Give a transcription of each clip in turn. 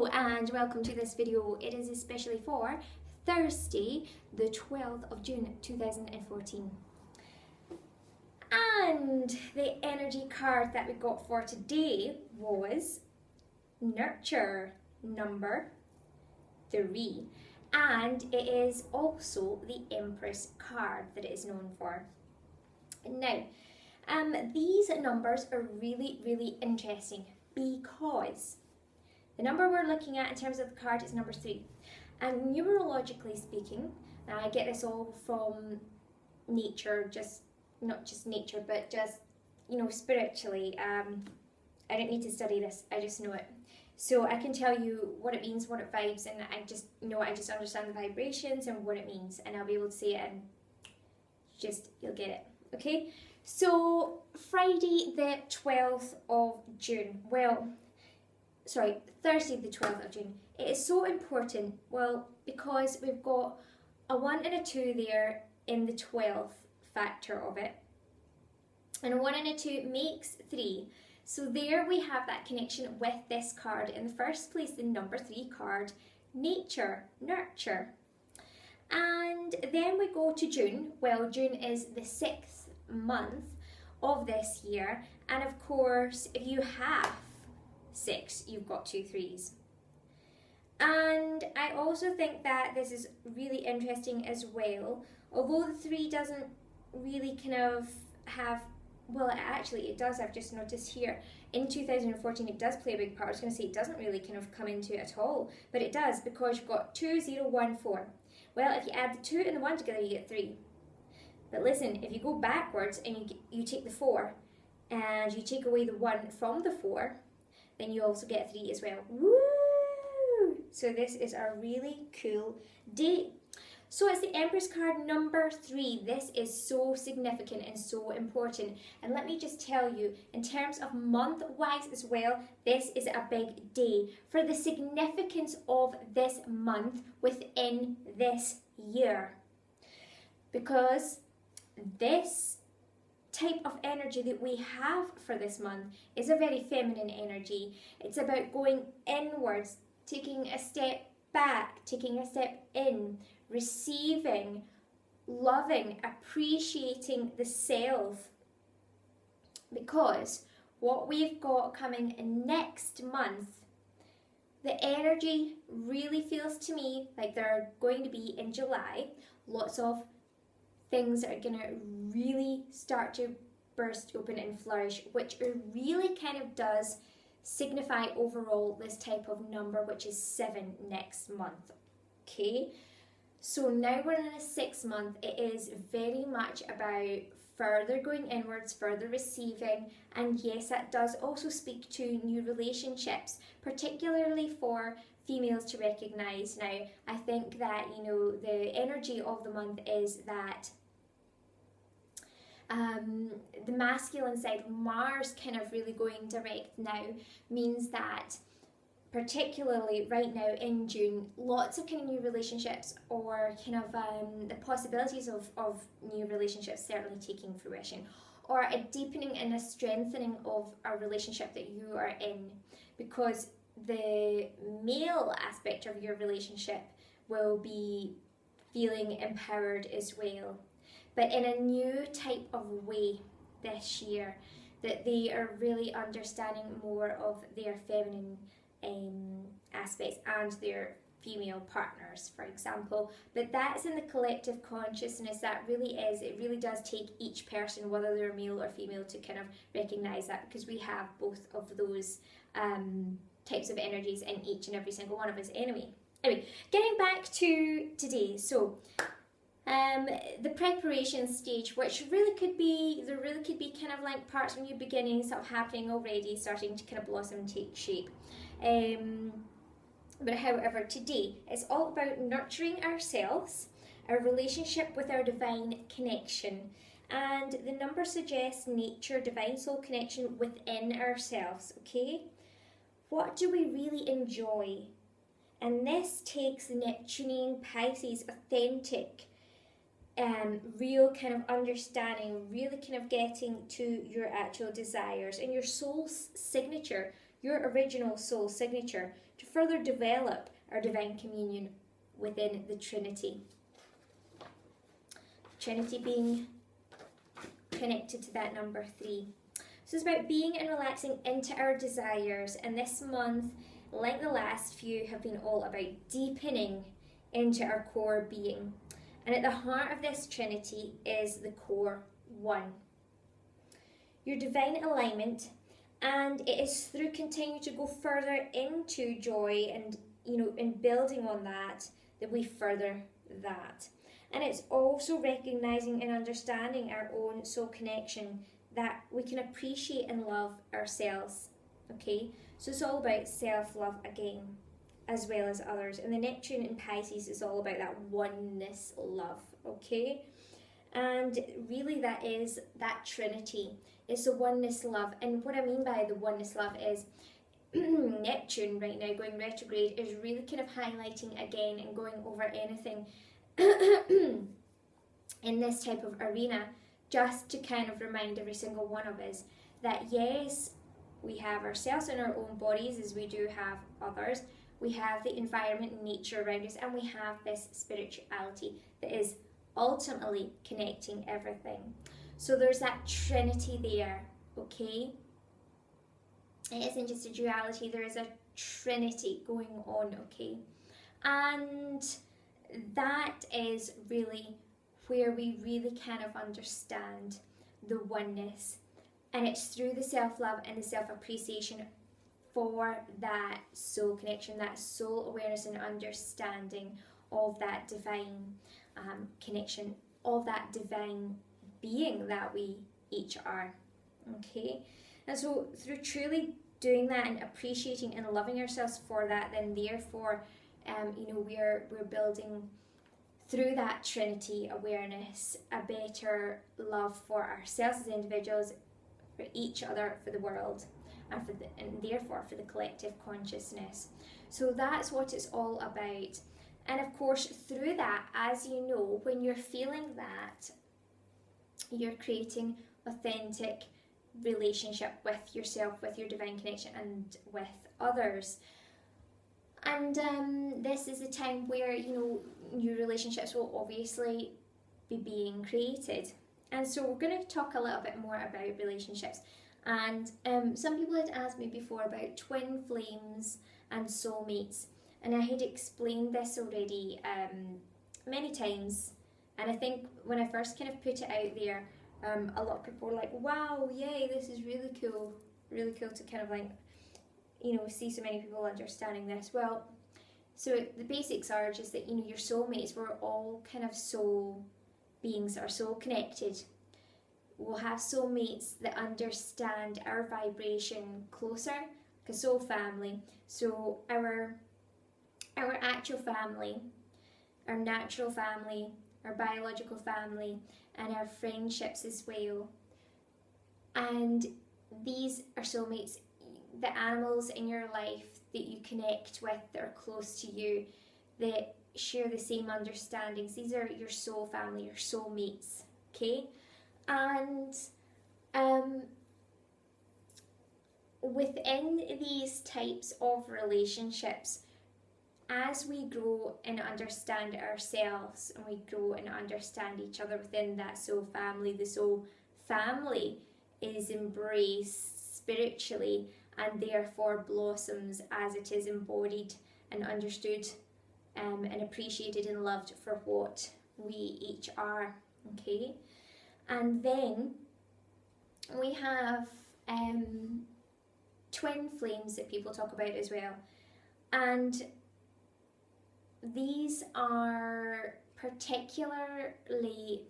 Hello and welcome to this video. It is especially for Thursday, the 12th of June 2014. And the energy card that we got for today was Nurture number 3. And it is also the Empress card that it is known for. Now, these numbers are really interesting because the number we're looking at in terms of the card is number 3. And numerologically speaking, now I get this all from nature, not just nature, but just, spiritually. I don't need to study this, I just know it. So I can tell you what it means, what it vibes, and I just understand the vibrations and what it means, and I'll be able to say it and you'll get it, okay? So Friday the 12th of June, Thursday the 12th of June. It is so important, because we've got a 1 and a 2 there in the 12th factor of it. And a 1 and a 2 makes 3. So there we have that connection with this card. In the first place, the number 3 card, nature, nurture. And then we go to June. Well, June is the 6th month of this year. And of course, if you have 6, you've got 2 3s. And I also think that this is really interesting as well. Although the 3 doesn't really kind of have, actually it does, I've just noticed here. In 2014 it does play a big part. I was going to say it doesn't really kind of come into it at all, but it does, because you've got 2 0 1 4. Well, if you add the 2 and the 1 together, you get 3. But listen, if you go backwards and you take the 4 and you take away the 1 from the 4, then you also get 3 as well. Woo! So this is a really cool day. So it's the Empress card number 3. This is so significant and so important. And let me just tell you, in terms of month-wise as well, this is a big day for the significance of this month within this year. Because this type of energy that we have for this month is a very feminine energy. It's about going inwards, taking a step back, taking a step in, receiving, loving, appreciating the self. Because what we've got coming in next month, the energy really feels to me like there are going to be in July lots of things that are going to really start to burst open and flourish, which really kind of does signify overall this type of number, which is 7 next month. Okay, so now we're in a 6th month. It is very much about further going inwards, further receiving, and yes, that does also speak to new relationships, particularly for females to recognize. Now, I think that, the energy of the month is that the masculine side, Mars kind of really going direct now, means that particularly right now in June, lots of kind of new relationships, or kind of the possibilities of new relationships certainly taking fruition, or a deepening and a strengthening of a relationship that you are in, because the male aspect of your relationship will be feeling empowered as well, but in a new type of way this year, that they are really understanding more of their feminine aspects and their female partners, for example. But that's in the collective consciousness. That really is, it really does take each person, whether they're male or female, to kind of recognize that, because we have both of those types of energies in each and every single one of us anyway. Getting back to today, so the preparation stage, which there really could be kind of like parts of new beginnings that are happening already, starting to kind of blossom and take shape. But however, today it's all about nurturing ourselves, our relationship with our divine connection, and the number suggests nature, divine soul connection within ourselves. Okay, what do we really enjoy? And this takes the Neptunian Pisces authentic, real kind of understanding, really kind of getting to your actual desires and your soul's signature, your original soul signature to further develop our divine communion within the Trinity. Trinity being connected to that number 3. So it's about being and relaxing into our desires, and this month, like the last few, have been all about deepening into our core being. And at the heart of this Trinity is the core one, your divine alignment, and it is through continuing to go further into joy and, in building on that we further that. And it's also recognizing and understanding our own soul connection, that we can appreciate and love ourselves. Okay, so it's all about self-love again, as well as others. And the Neptune in Pisces is all about that oneness love. Okay, and really that is that Trinity. It's the oneness love. And what I mean by the oneness love is Neptune right now going retrograde is really kind of highlighting again and going over anything in this type of arena, just to kind of remind every single one of us that yes, we have ourselves in our own bodies, as we do have others. We have the environment and nature around us, and we have this spirituality that is ultimately connecting everything. So there's that Trinity there, okay? It isn't just a duality, there is a Trinity going on, okay? And that is really where we really kind of understand the oneness. And it's through the self-love and the self-appreciation for that soul connection, that soul awareness and understanding of that divine connection, of that divine being that we each are. Okay? And so through truly doing that and appreciating and loving ourselves for that, then therefore, we're building through that Trinity awareness a better love for ourselves as individuals, for each other, for the world, and therefore for the collective consciousness. So that's what it's all about. And of course, through that, as you know, when you're feeling that, you're creating authentic relationship with yourself, with your divine connection, and with others. And this is a time where, new relationships will obviously be being created. And so we're going to talk a little bit more about relationships. And some people had asked me before about twin flames and soulmates. And I had explained this already many times. And I think when I first kind of put it out there, a lot of people were like, wow, yay, this is really cool. Really cool to kind of like, see so many people understanding this. Well, so the basics are just that, your soulmates, we're all kind of soul beings that are soul connected. We'll have soulmates that understand our vibration closer, like a soul family. So our actual family, our natural family, our biological family, and our friendships as well. And these are soulmates, the animals in your life that you connect with, that are close to you, that share the same understandings. These are your soul family, your soulmates, okay? And within these types of relationships, as we grow and understand ourselves, and we grow and understand each other within that soul family, the soul family is embraced spiritually and therefore blossoms as it is embodied and understood and appreciated and loved for what we each are, okay? And then we have twin flames that people talk about as well. And these are particularly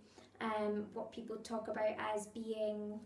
what people talk about as being